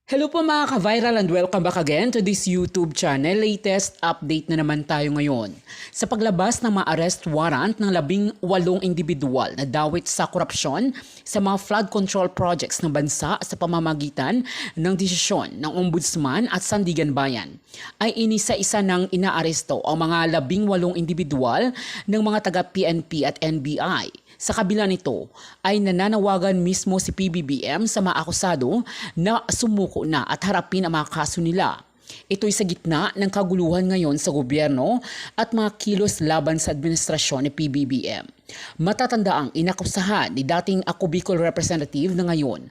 Hello po mga ka-viral and welcome back again to this YouTube channel. Latest update na naman tayo ngayon. Sa paglabas ng mga arrest warrant ng 18 individual na dawit sa korupsyon sa mga flood control projects ng bansa sa pamamagitan ng desisyon ng Ombudsman at Sandigan Bayan, ay inisa-isa ng inaaresto ang mga 18 individual ng mga taga-PNP at NBI. Sa kabila nito ay nananawagan mismo si PBBM sa mga akusado na sumuko na at harapin ang mga kaso nila. Ito'y sa gitna ng kaguluhan ngayon sa gobyerno at mga kilos laban sa administrasyon ni PBBM. Matatandaang inakusahan ni dating Ako Bicol Representative na ngayon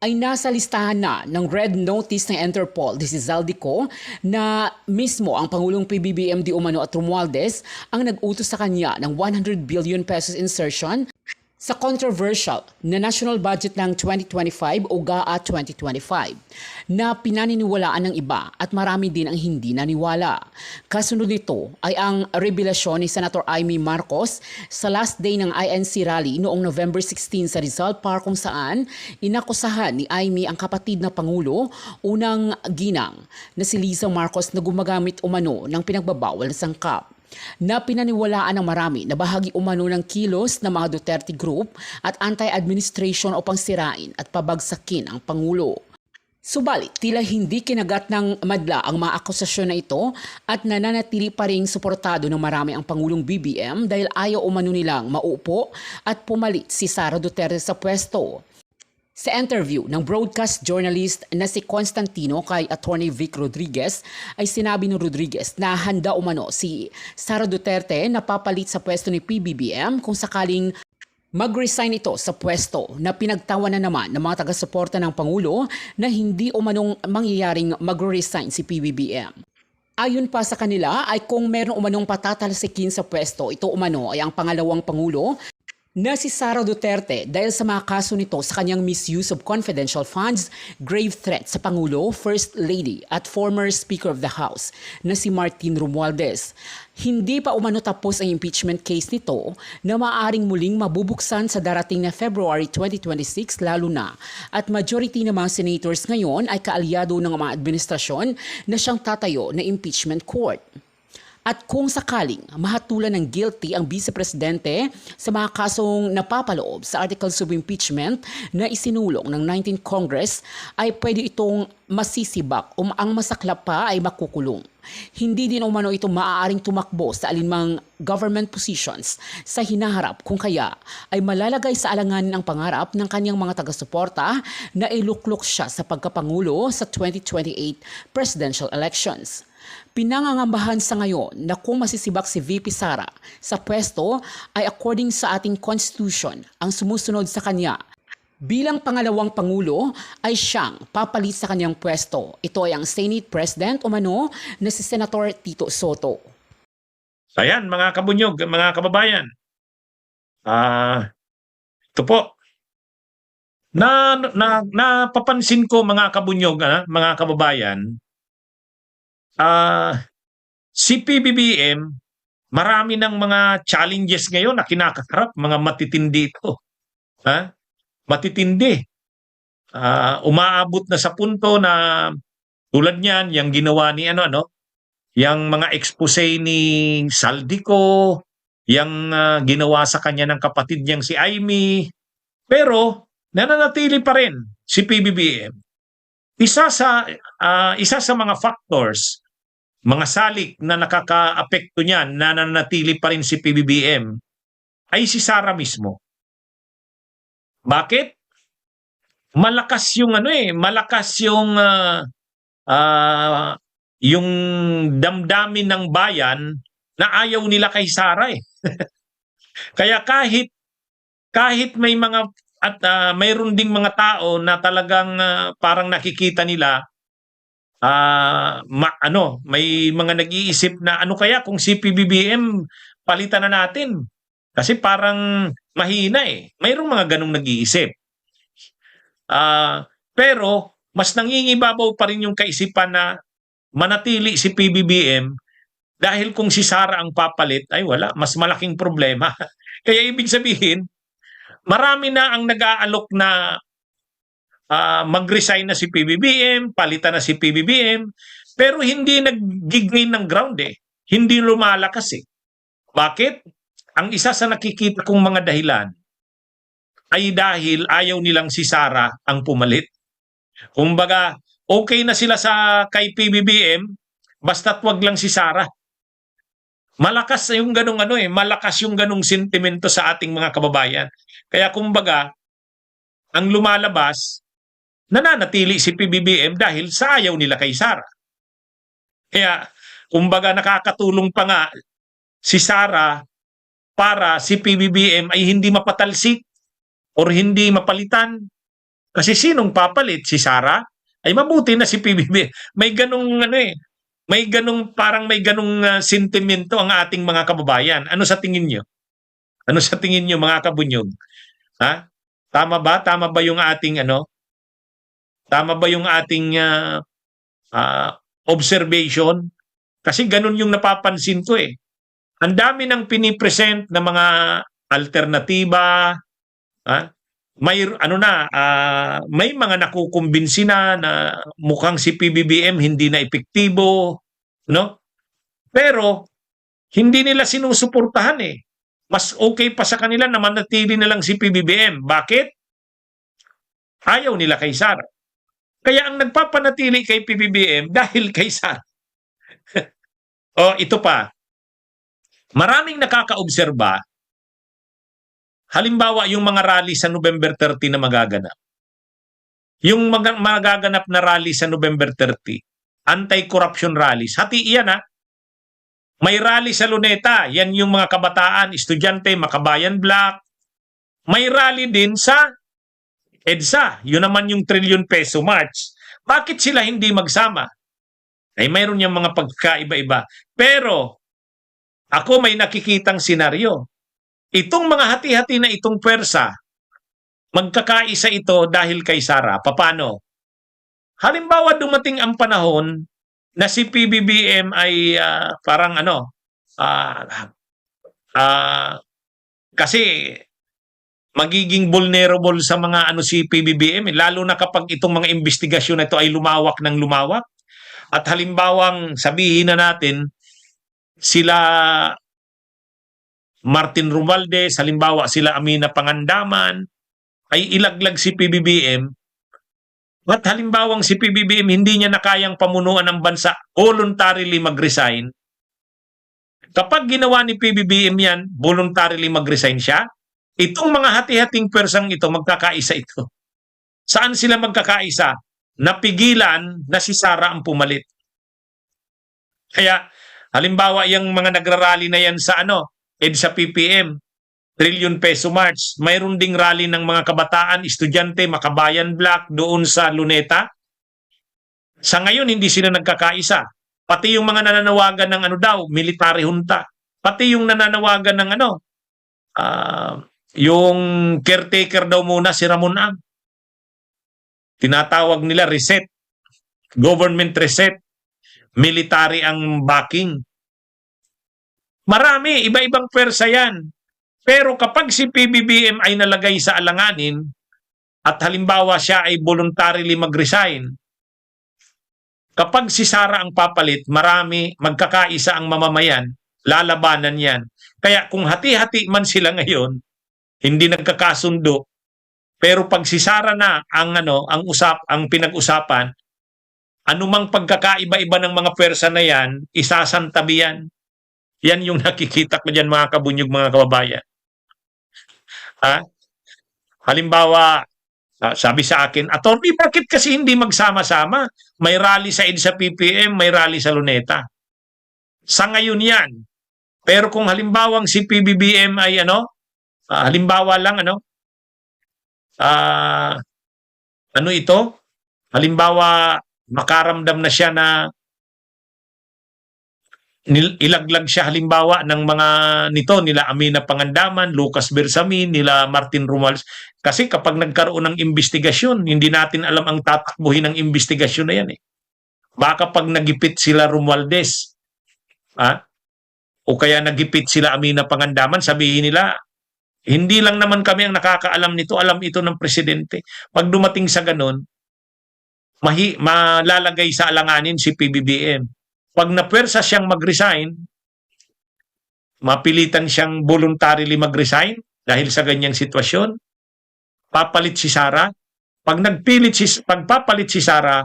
ay nasa listahan na ng red notice ng Interpol, this is Zaldico, na mismo ang Pangulong PBBM Di Umano at Romualdez ang nag-utos sa kanya ng 100 billion pesos insertion sa controversial na national budget ng 2025 o GAA 2025 na pinaniniwalaan ng iba at marami din ang hindi naniwala. Kasunod nito ay ang revelasyon ni Senator Amy Marcos sa last day ng INC rally noong November 16 sa Rizal Park kung saan inakusahan ni Amy ang kapatid na Pangulo, unang ginang, na si Liza Marcos na gumagamit umano ng pinagbabawal na sangkap, na pinaniwalaan ng marami na bahagi umano ng kilos ng mga Duterte Group at anti-administration upang sirain at pabagsakin ang Pangulo. Subalit, tila hindi kinagat ng madla ang mga akusasyon na ito at nananatili pa ring suportado ng marami ang Pangulong BBM dahil ayaw umano nilang maupo at pumalit si Sara Duterte sa pwesto. Sa interview ng broadcast journalist na si Constantino kay Attorney Vic Rodriguez ay sinabi ni Rodriguez na handa umano si Sara Duterte na papalit sa pwesto ni PBBM kung sakaling mag-resign ito sa pwesto, na pinagtawanan naman ng mga taga-suporta ng Pangulo na hindi umanong mangyayaring mag-resign si PBBM. Ayon pa sa kanila ay kung meron umanong patatalsikin sa pwesto, ito umano ay ang pangalawang Pangulo na si Sara Duterte dahil sa mga kaso nito sa kanyang misuse of confidential funds, grave threat sa Pangulo, First Lady at former Speaker of the House na si Martin Romualdez. Hindi pa umano tapos ang impeachment case nito na maaaring muling mabubuksan sa darating na February 2026 lalo na at majority ng mga senators ngayon ay kaalyado ng mga administrasyon na siyang tatayo na impeachment court. At kung sakaling mahatulan ng guilty ang Vice Presidente sa mga kasong napapaloob sa Articles of Impeachment na isinulong ng 19th Congress, ay pwede itong masisibak o ang masaklap pa ay makukulong. Hindi din umano ito maaaring tumakbo sa alinmang government positions sa hinaharap, kung kaya ay malalagay sa alanganin ang pangarap ng kanyang mga taga-suporta na iluklok siya sa pagkapangulo sa 2028 presidential elections. Pinangangambahan sa ngayon na kung masisibak si VP Sara sa pwesto ay according sa ating Constitution, ang sumusunod sa kanya bilang pangalawang Pangulo ay siyang papalit sa kanyang pwesto. Ito ay ang Senate President umano na si Senator Tito Soto. Ayan, mga kabunyog, mga kababayan. Ito po. Napapansin ko, mga kabunyog, mga kababayan, si PBBM, marami ng mga challenges ngayon na kinakaharap, mga matitindi ito. Matitindi. Umaabot na sa punto na tulad niyan, yung ginawa ni yung mga expose ni Saldico, yung ginawa sa kanya ng kapatid niyang si Amy. Pero nananatili pa rin si PBBM. Isa sa mga factors, mga salik na nakakaapekto niyan, na nananatili pa rin si PBBM, ay si Sara mismo. Bakit? Malakas yung yung damdamin ng bayan na ayaw nila kay Sara eh. Kaya kahit may mga mayroon ding mga tao na talagang parang nakikita nila may mga nag-iisip na ano kaya kung si PBBM palitan na natin kasi parang mahina eh. Mayroong mga ganong nag-iisip. Pero mas nangingibabaw pa rin yung kaisipan na manatili si PBBM dahil kung si Sara ang papalit ay wala, mas malaking problema. Kaya ibig sabihin, marami na ang nag-aalok na mag-resign na si PBBM, palitan na si PBBM, pero hindi nag-gain ng ground eh. Hindi lumalakas eh. Bakit? Ang isa sa nakikita kong mga dahilan ay dahil ayaw nilang si Sara ang pumalit. Kumbaga, okay na sila sa kay PBBM, basta't wag lang si Sara. Malakas yung ganung malakas yung ganung sentimento sa ating mga kababayan. Kaya kumbaga, ang lumalabas, nananatili si PBBM dahil sa ayaw nila kay Sara. Kaya, kumbaga nakakatulong pa nga si Sara para si PBBM ay hindi mapatalsik or hindi mapalitan. Kasi sinong papalit? Si Sara? Ay mabuti na si PBBM. May ganung may ganung sentimento ang ating mga kababayan. Ano sa tingin niyo? Ano sa tingin niyo mga kabunyog? Ha? Tama ba? Tama ba yung ating Tama ba yung ating observation? Kasi ganun yung napapansin ko eh. Ang dami ng pinipresent na mga alternatiba, may may mga nakukumbinsi na mukhang si PBBM hindi na epektibo, no? Pero hindi nila sinusuportahan eh. Mas okay pa sa kanila na manatili na lang si PBBM. Bakit? Ayaw nila kay Sara. Kaya ang nagpapanatili kay PBBM dahil kay Sara. Ito pa. Maraming nakakaobserba. Halimbawa, yung mga rally sa November 30 na magaganap. Yung magaganap na rally sa November 30, anti-corruption rallies. Hati iyan May rally sa Luneta, yan yung mga kabataan, estudyante, Makabayan Black. May rally din sa EDSA, yun naman yung trillion peso march. Bakit sila hindi magsama? Ay mayroon yung mga pagkaiba-iba. Pero, ako may nakikitang senaryo. Itong mga hati-hati na itong pwersa, magkakaisa ito dahil kay Sara. Paano? Halimbawa dumating ang panahon na si PBBM ay parang kasi magiging vulnerable sa mga si PBBM, lalo na kapag itong mga investigasyon na ito ay lumawak ng lumawak. At halimbawang sabihin na natin, sila Martin Romualdez, halimbawa sila Amina Pangandaman, ay ilaglag si PBBM, at halimbawang si PBBM hindi niya na kayang pamunuan ng bansa, voluntarily mag-resign. Kapag ginawa ni PBBM yan, voluntarily mag-resign siya, itong mga hati-hating persang ito, magkakaisa ito. Saan sila magkakaisa? Napigilan na si Sara ang pumalit. Kaya, halimbawa, yung mga nagrarally na yan sa EDSA PPM, trillion peso march, mayroon ding rally ng mga kabataan, estudyante, Makabayan Black doon sa Luneta. Sa ngayon, hindi sila nagkakaisa. Pati yung mga nananawagan ng military junta. Pati yung nananawagan ng yung caretaker daw muna si Ramon Ang. Tinatawag nila reset. Government reset. Military ang backing. Marami, iba-ibang pwersa yan. Pero kapag si PBBM ay nalagay sa alanganin at halimbawa siya ay voluntarily mag-resign, kapag si Sara ang papalit, marami, magkakaisa ang mamamayan, lalabanan yan. Kaya kung hati-hati man sila ngayon, hindi nagkakasundo, pero pag si Sara na ang pinag-usapan, anumang pagkakaiba-iba ng mga pwersa na yan, isasantabi yan. Yan yung nakikita ko dyan mga kabunyog, mga kababayan. Halimbawa, sabi sa akin, Atty, bakit kasi hindi magsama-sama? May rally sa EDSA PPM, may rally sa Luneta. Sa ngayon yan. Pero kung halimbawang si PBBM ay halimbawa lang ito? Halimbawa, makaramdam na siya na ilaglag siya halimbawa ng mga nila Amina Pangandaman, Lucas Bersamin, nila Martin Romualdez. Kasi kapag nagkaroon ng investigasyon, hindi natin alam ang tatakbuhin ng investigasyon na yan eh. Baka pag nagipit sila Romualdez, o kaya nagipit sila Amina Pangandaman, sabihin nila, Hindi lang naman kami ang nakakaalam nito, alam ito ng presidente. Pag dumating sa ganun, malalagay sa alanganin si PBBM. Pag napwersa siyang mag-resign, mapilitan siyang voluntarily mag-resign dahil sa ganyang sitwasyon, papalit si Sara. Pagpapalit si Sara,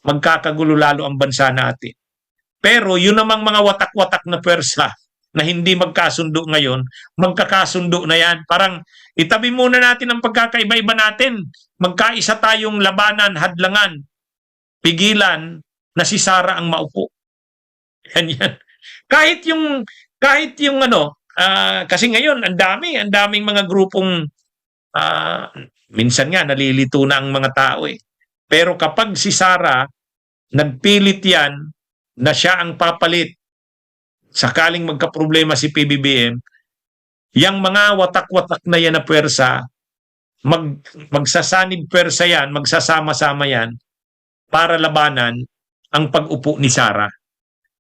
magkakagulo lalo ang bansa natin. Pero yun namang mga watak-watak na pwersa na hindi magkasundo ngayon, magkakasundo na yan. Parang itabi muna natin ang pagkakaiba-iba natin. Magkaisa tayong labanan, hadlangan, pigilan na si Sara ang maupo. Yan yan. Kahit yung kasi ngayon ang daming mga grupong minsan nga nalilito na ang mga tao eh. Pero kapag si Sara nagpilit yan na siya ang papalit sakaling magkaproblema si PBBM, yang mga watak-watak na yan na pwersa, magsasanib pwersa yan, magsasama-sama yan para labanan ang pag-upo ni Sara.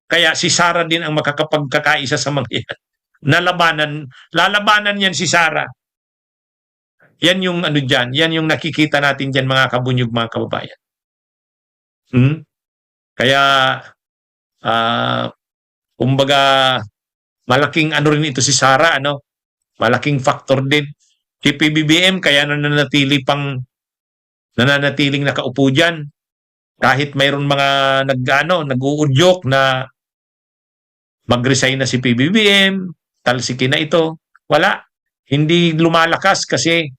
Kaya si Sara din ang makakapagkakaisa sa mga yan. Lalabanan yan si Sara. Yan yung dyan, yan yung nakikita natin dyan mga kabunyog, mga kababayan. Kaya, kumbaga, malaking rin ito si Sara, malaking factor din. Si PBBM, kaya nananatiling nakaupo dyan. Kahit mayroon mga nag-uudyok na mag-resign na si PBBM, talsikin na ito. Wala. Hindi lumalakas kasi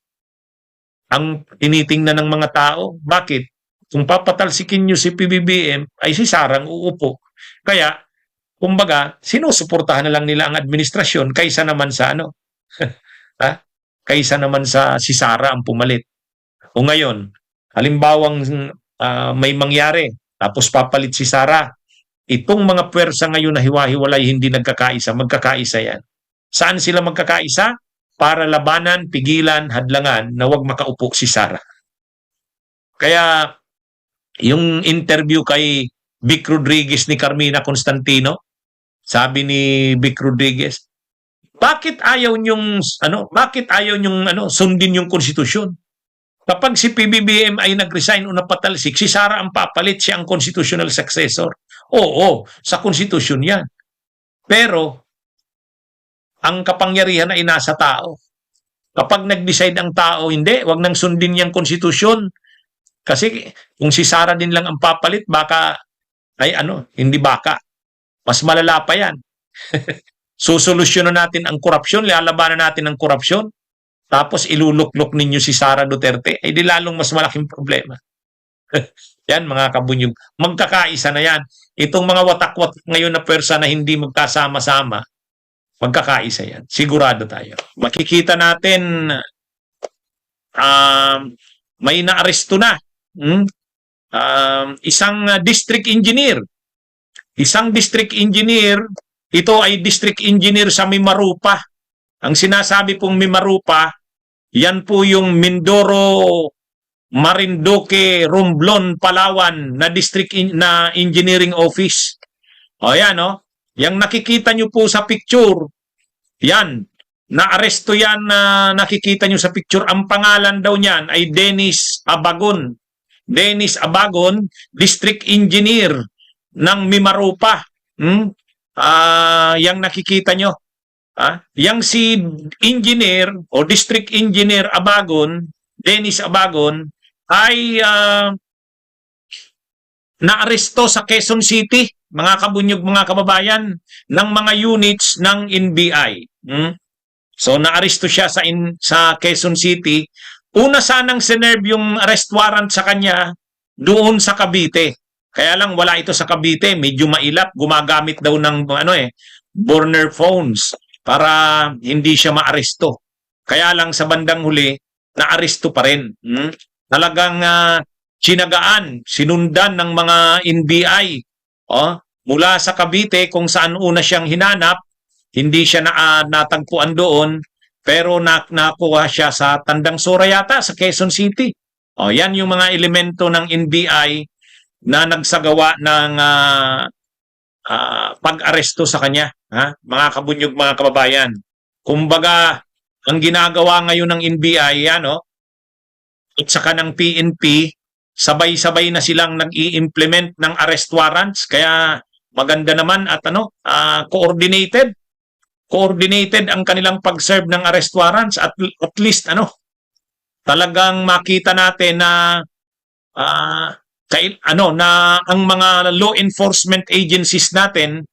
ang tinitingnan ng mga tao. Bakit? Kung papatalsikin nyo si PBBM, ay si Sara ang uupo. Kaya, kumbaga, sinusuportahan na lang nila ang administrasyon kaysa naman sa kaysa naman sa si Sara ang pumalit. O ngayon, halimbawang may mangyari, tapos papalit si Sara, itong mga pwersa ngayon na hiwa-hiwalay hindi nagkakaisa, magkakaisa yan. Saan sila magkakaisa? Para labanan, pigilan, hadlangan na wag makaupo si Sara. Kaya yung interview kay Vic Rodriguez ni Carmina Constantino, sabi ni Vic Rodriguez, bakit ayaw nyong sundin yung konstitusyon? Kapag si PBBM ay nag-resign o napatalsik, si Sara ang papalit, siya ang constitutional successor. Oo, sa konstitusyon yan. Pero, ang kapangyarihan ay nasa tao. Kapag nag-decide ang tao, hindi, wag nang sundin yung konstitusyon. Kasi kung si Sara din lang ang papalit, baka, hindi baka. Mas malala pa yan. Susolusyonan natin ang korupsyon, lalabanan natin ang korupsyon. Tapos iluluklok ninyo si Sara Duterte, di lalong mas malaking problema. Yan mga kabunyog. Magkakaisa na yan. Itong mga watak-watak ngayon na pwersa na hindi magkasama-sama, magkakaisa yan. Sigurado tayo. Makikita natin may naaresto na. Isang district engineer. Isang district engineer, ito ay district engineer sa Mimarupa. Ang sinasabi pong Mimarupa, yan po yung Mindoro, Marinduque, Romblon, Palawan na district na engineering office. O yan, yung nakikita nyo po sa picture, yan, naaresto yan na nakikita nyo sa picture. Ang pangalan daw niyan ay Dennis Abagon. Dennis Abagon, district engineer ng Mimarupa. Yang nakikita nyo. Yang si engineer o district engineer Abagon, Dennis Abagon, ay naaresto sa Quezon City, mga kabunyog, mga kababayan, ng mga units ng NBI. So naaresto siya sa Quezon City. Una sanang sinerve yung arrest warrant sa kanya doon sa Cavite. Kaya lang wala ito sa Cavite, medyo mailap, gumagamit daw ng burner phones para hindi siya maaresto. Kaya lang sa bandang huli, naaresto pa rin. Talagang sinagaan, sinundan ng mga NBI. Mula sa Cavite kung saan una siyang hinanap, hindi siya natagpuan doon, pero nakuha siya sa Tandang Sora yata, sa Quezon City. Yan yung mga elemento ng NBI na nagsagawa ng pag-aresto sa kanya, mga kabunyog, mga kababayan. Kumbaga, ang ginagawa ngayon ng NBI, ano, at saka ng PNP, sabay-sabay na silang nag-i-implement ng arrest warrants. Kaya maganda naman at ano, coordinated. Coordinated ang kanilang pag-serve ng arrest warrants at least ano, talagang makita natin na ano na ang mga law enforcement agencies natin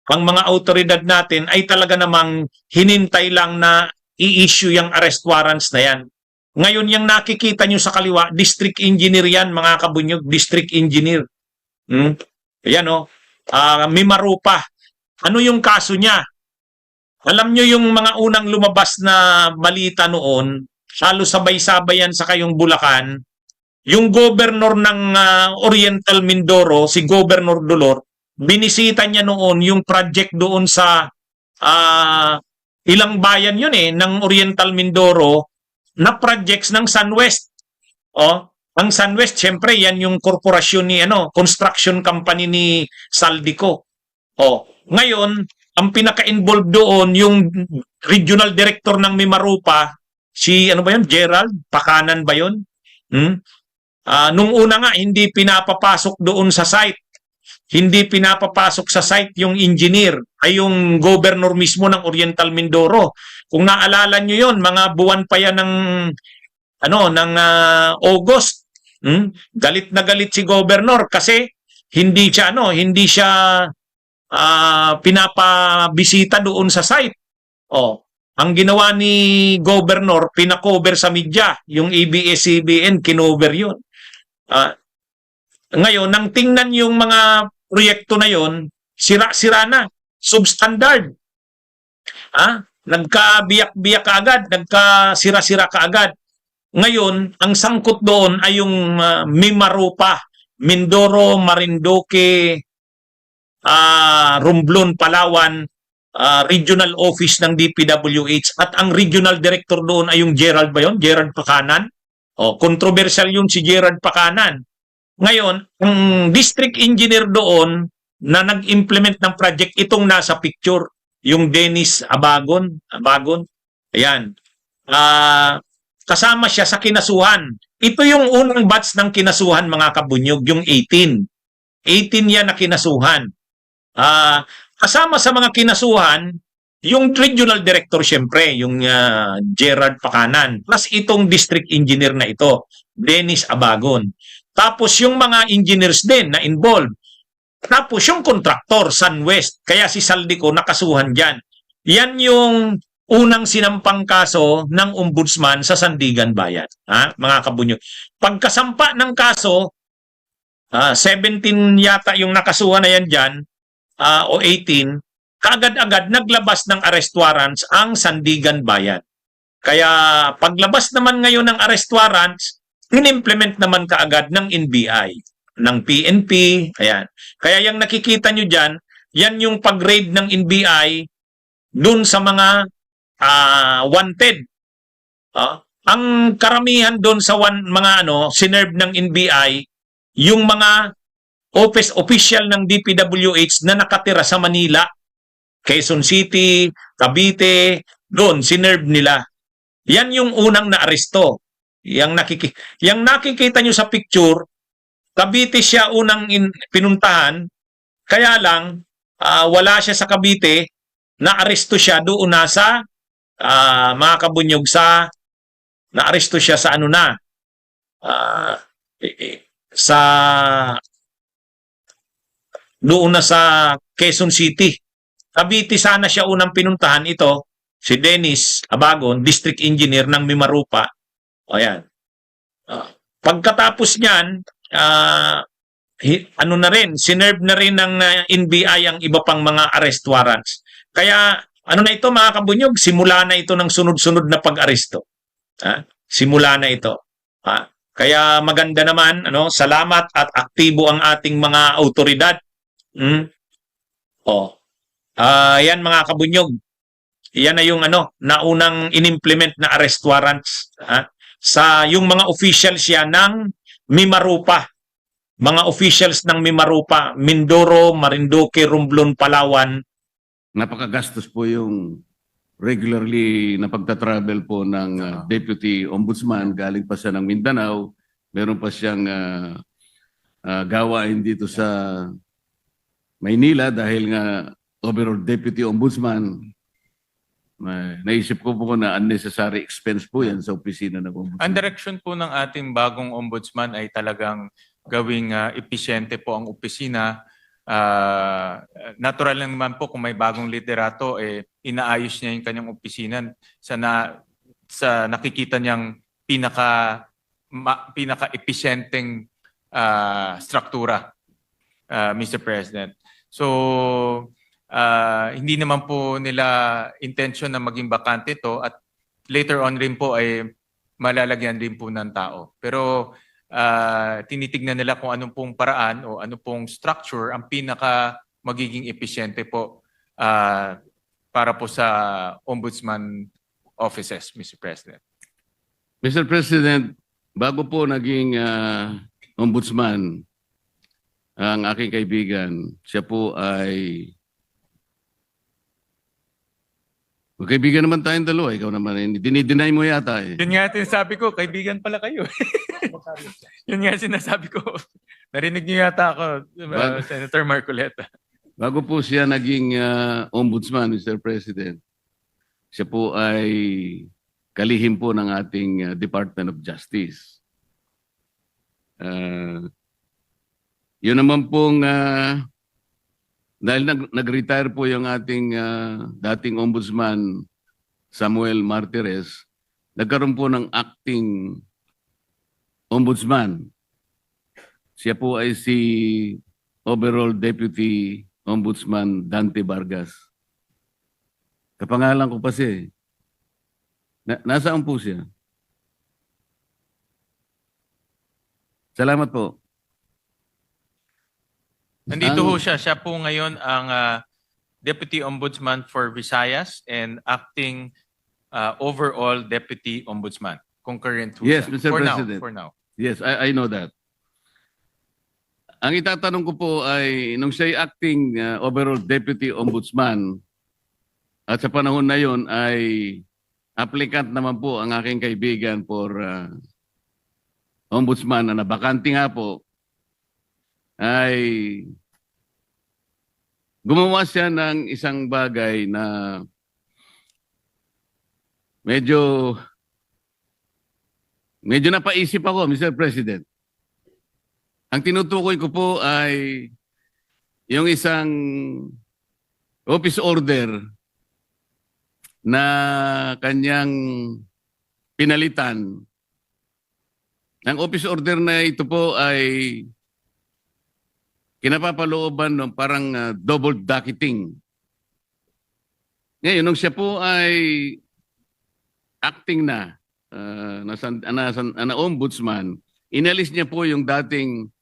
ang mga autoridad natin ay talaga namang hinintay lang na i-issue yung arrest warrants na yan. Ngayon, yung nakikita nyo sa kaliwa, district engineer yan, mga kabunyog, district engineer. Ayan o, Mimarupa. Ano yung kaso niya? Alam nyo yung mga unang lumabas na balita noon, halos sabay-sabay yan sa kayong Bulacan, yung governor ng Oriental Mindoro, si Governor Dolor, binisita niya noon yung project doon sa ilang bayan yun ng Oriental Mindoro na projects ng SunWest. Ang SunWest, syempre yan yung korporasyon ni construction company ni Saldico. Ngayon, ang pinaka-involved doon yung regional director ng Mimarupa, si ano ba yun? Gerald Pakanan ba yun? Nung una nga, hindi pinapapasok doon sa site. Hindi pinapapasok sa site yung engineer, ay yung governor mismo ng Oriental Mindoro. Kung naalala nyo yon, mga buwan pa yan ng August. Galit na galit si governor kasi hindi siya pinapabisita doon sa site. Ang ginawa ni governor, pinakover sa media, yung ABS-CBN, kinover yun. Ngayon, nang tingnan yung mga proyekto na yon, sira-sira na, substandard. Nagkabiyak-biyak kaagad, nagkasira-sira kaagad. Ngayon, ang sangkot doon ay yung Mimarupa, Mindoro, Marinduque, Romblon, Palawan, regional office ng DPWH, at ang regional director doon ay yung Gerald ba yun? Gerald Pakanan. Controversial yun si Gerald Pakanan. Ngayon, ang district engineer doon na nag-implement ng project, itong nasa picture, yung Dennis Abagon. Ayan. Kasama siya sa kinasuhan. Ito yung unang batch ng kinasuhan, mga kabunyog, yung 18. 18 yan na kinasuhan. Kasama sa mga kinasuhan, yung regional director syempre, yung Gerard Pakanan, plus itong district engineer na ito, Dennis Abagon. Tapos yung mga engineers din na involved. Tapos yung contractor, SunWest. Kaya si Saldico nakasuhan dyan. Yan yung unang sinampang kaso ng ombudsman sa Sandigan Bayan. Mga kabunyo. Pagkasampa ng kaso, 17 yata yung nakasuhan na yan dyan, o 18, kaagad-agad naglabas ng arrest warrants ang Sandigan Bayan. Kaya paglabas naman ngayon ng arrest warrants, in-implement naman kaagad ng NBI, ng PNP, ayan. Kaya yung nakikita nyo dyan, yan yung pag-raid ng NBI dun sa mga wanted. Ang karamihan dun sa sinerve ng NBI, yung mga office official ng DPWH na nakatira sa Manila, Quezon City, Cavite, doon sinerve nila. Yan yung unang naaresto. Yang nakikita nyo sa picture, Cavite siya unang pinuntahan, kaya lang wala siya sa Cavite, naaresto siya doon sa mga kabunyog naaresto siya sa ano na, sa doon na sa Quezon City. Cavite sana siya unang pinuntahan. Ito, si Dennis Abagon, District Engineer ng Mimarupa. O yan. Pagkatapos niyan, ano na rin, sinerve na rin ng NBI ang iba pang mga arrest warrants. Kaya, ano na ito mga kabunyog, simula na ito ng sunod-sunod na pag-aresto. Simula na ito. Kaya maganda naman, salamat at aktibo ang ating mga autoridad. Yan mga kabunyog. Yan na yung naunang inimplement na arrest warrants sa yung mga officials yan ng Mimarupa. Mga officials ng Mimarupa, Mindoro, Marinduque, Romblon, Palawan. Napakagastos po yung regularly na pagta-travel po ng Deputy Ombudsman. Galing pa siya ng Mindanao. Meron pa siyang gawain dito sa Maynila dahil nga overall Deputy Ombudsman. Naisip ko po na unnecessary expense po yan sa opisina ng Ombudsman. Ang direksyon po ng ating bagong Ombudsman ay talagang gawing episyente po ang opisina. Natural lang naman po kung may bagong liderato, inaayos niya yung kanyang opisina sa nakikita niyang pinaka-episyenteng struktura, Mr. President. So, hindi naman po nila intention na maging bakante to at later on rin po ay malalagyan din po ng tao. Pero tinitignan nila kung anong pong paraan o anong pong structure ang pinaka magiging episyente po para po sa ombudsman offices, Mr. President. Mr. President, bago po naging ombudsman, ang aking kaibigan, siya po ay kaibigan naman tayong dalawa. Ikaw naman, dinideny mo yata eh. Yun nga sinasabi ko, kaibigan pala kayo. Yun nga sinasabi ko. Narinig niyo yata ako, Senator Marcoleta. Bago po siya naging ombudsman, Mr. President, siya po ay kalihim po ng ating Department of Justice. Yun naman pong, dahil nag-retire po yung ating dating ombudsman, Samuel Martires, nagkaroon po ng acting ombudsman. Siya po ay si overall Deputy Ombudsman Dante Vargas. Kapangalan ko pa siya. Nasaan po siya? Salamat po. Nandito ho siya. Siya po ngayon ang Deputy Ombudsman for Visayas and acting overall Deputy Ombudsman. Concurrent ho Yes, siya. Mr. President. For now. Yes, I know that. Ang itatanong ko po ay, nung siya'y acting overall Deputy Ombudsman, at sa panahon na yon ay applicant naman po ang aking kaibigan for Ombudsman na nabakante nga po, ay gumawa siya ng isang bagay na medyo napaisip ako, Mr. President. Ang tinutukoy ko po ay yung isang office order na kanyang pinalitan. Ang office order na ito po ay kinapapalooban ng parang double docketing. Ngayon, nung siya po ay acting na ombudsman, inalis niya po yung dating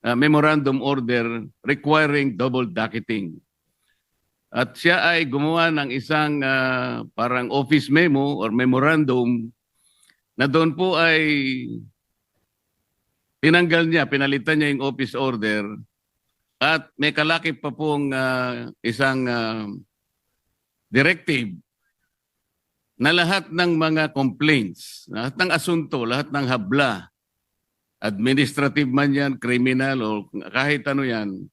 memorandum order requiring double docketing. At siya ay gumawa ng isang parang office memo or memorandum na doon po ay tinanggal niya, pinalitan niya yung office order At may kalakip pa pong isang directive na lahat ng mga complaints, lahat ng asunto, lahat ng habla, administrative man yan, criminal o kahit ano yan,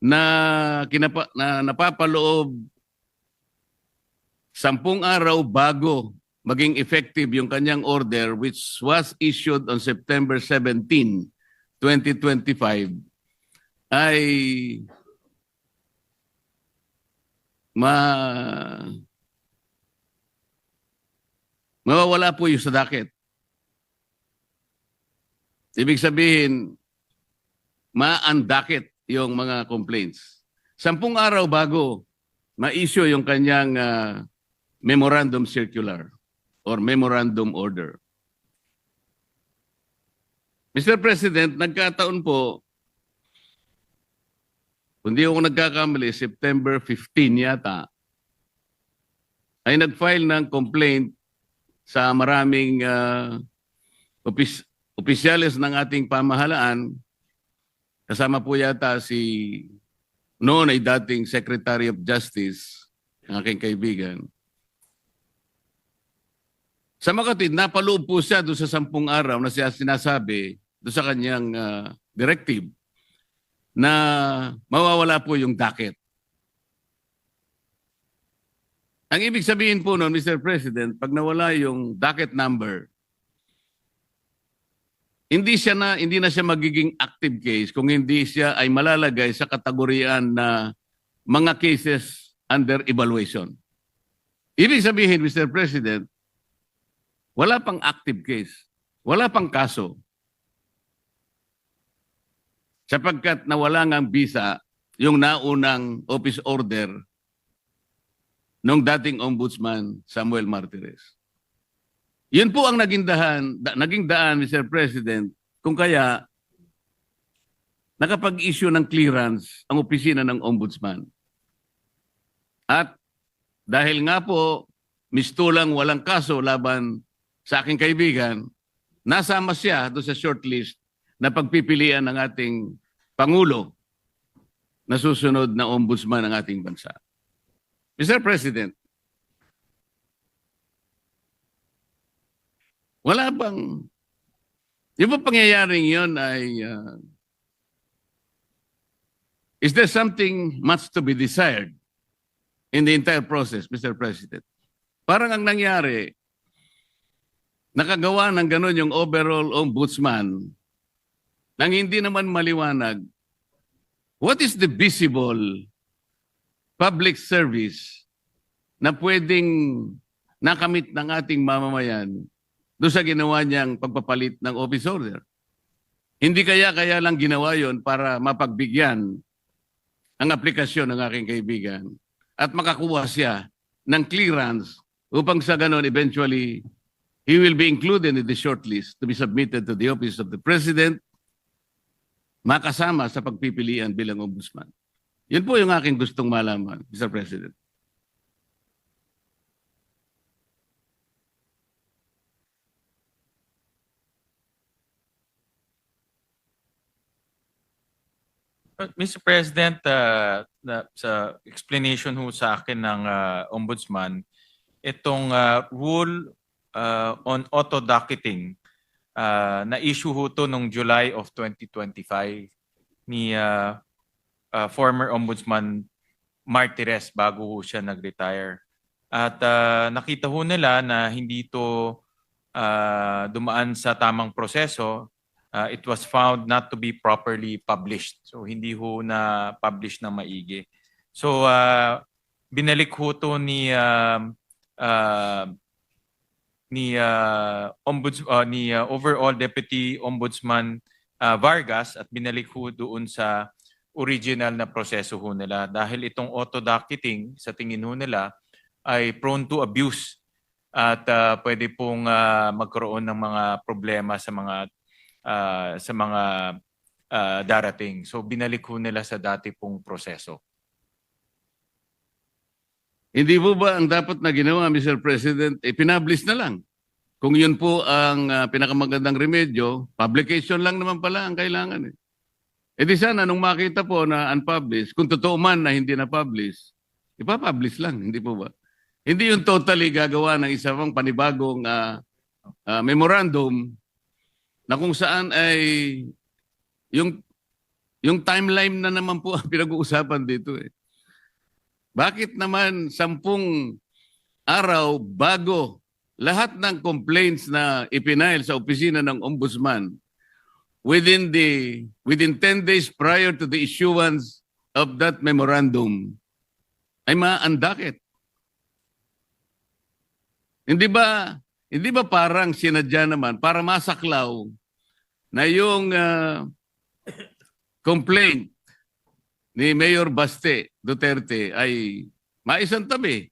na napapaloob 10 araw bago maging effective yung kanyang order which was issued on September 17, 2025 ay mawawala po yung sa docket. Ibig sabihin, ma-undocket yung mga complaints. 10 araw bago ma-issue yung kanyang memorandum circular or memorandum order. Mr. President, nagkataon po, kung di ako nagkakamali, September 15 yata, ay nag-file ng complaint sa maraming opisyalis ng ating pamahalaan. Kasama po yata si noon ay dating Secretary of Justice, ang aking kaibigan. Sa makatid, napaloob po siya doon sa 10 araw na siya sinasabi doon sa kanyang directive na mawawala po yung docket. Ang ibig sabihin po noon, Mr. President, pag nawala yung docket number, hindi na siya magiging active case kung hindi siya ay malalagay sa kategoriyaan na mga cases under evaluation. Ibig sabihin, Mr. President, wala pang active case, wala pang kaso. Sapagkat nawala ngang visa yung naunang office order ng dating Ombudsman Samuel Martires. Yun po ang naging daan, Mr. President, kung kaya nakapag-issue ng clearance ang opisina ng Ombudsman. At dahil nga po, mistulang walang kaso laban sa aking kaibigan, nasama siya doon sa shortlist na pagpipilian ng ating Pangulo na susunod na Ombudsman ng ating bansa. Mr. President, wala bang, yung ba pangyayaring yun ay, is there something much to be desired in the entire process, Mr. President? Parang ang nangyari, nakagawa ng gano'n yung overall ombudsman nang hindi naman maliwanag what is the visible public service na pwedeng nakamit ng ating mamamayan doon sa ginawa niyang pagpapalit ng office order. Hindi kaya lang ginawa yon para mapagbigyan ang aplikasyon ng aking kaibigan at makakuha siya ng clearance upang sa ganon eventually he will be included in the shortlist to be submitted to the office of the President, makasama sa pagpipilian bilang ombudsman. Yun po yung aking gustong malaman, Mr. President. Mr. President, sa explanation ho sa akin ng Ombudsman, itong rule on auto-docketing, na-issue ho to noong July of 2025 ni former Ombudsman Martires bago ho siya nag-retire. At nakita ho nila na hindi to dumaan sa tamang proseso. It was found not to be properly published. So hindi ho na publish ng maigi. So binalik ho to ni overall Deputy Ombudsman Vargas at binalik ho doon sa original na proseso ho nila dahil itong auto-docketing sa tingin ho nila ay prone to abuse at pwede pong magkaroon ng mga problema sa mga darating. So binalik ho nila sa dati pong proseso. Hindi po ba ang dapat na ginawa, Mr. President, pinablish na lang? Kung yun po ang pinakamagandang remedyo, publication lang naman pala ang kailangan. E di sana nung makita po na unpublished, kung totoo man na hindi na-publish, ipapublish lang, hindi po ba? Hindi yung totally gagawa ng isa pang panibagong memorandum na kung saan ay yung timeline na naman po ang pinag-uusapan dito eh. Bakit naman 10 araw bago lahat ng complaints na ipinail sa opisina ng ombudsman within 10 days prior to the issuance of that memorandum ay ma-undakit? Hindi ba parang sinadya naman para masaklaw na yung complaint ni Mayor Baste Duterte ay maisantabi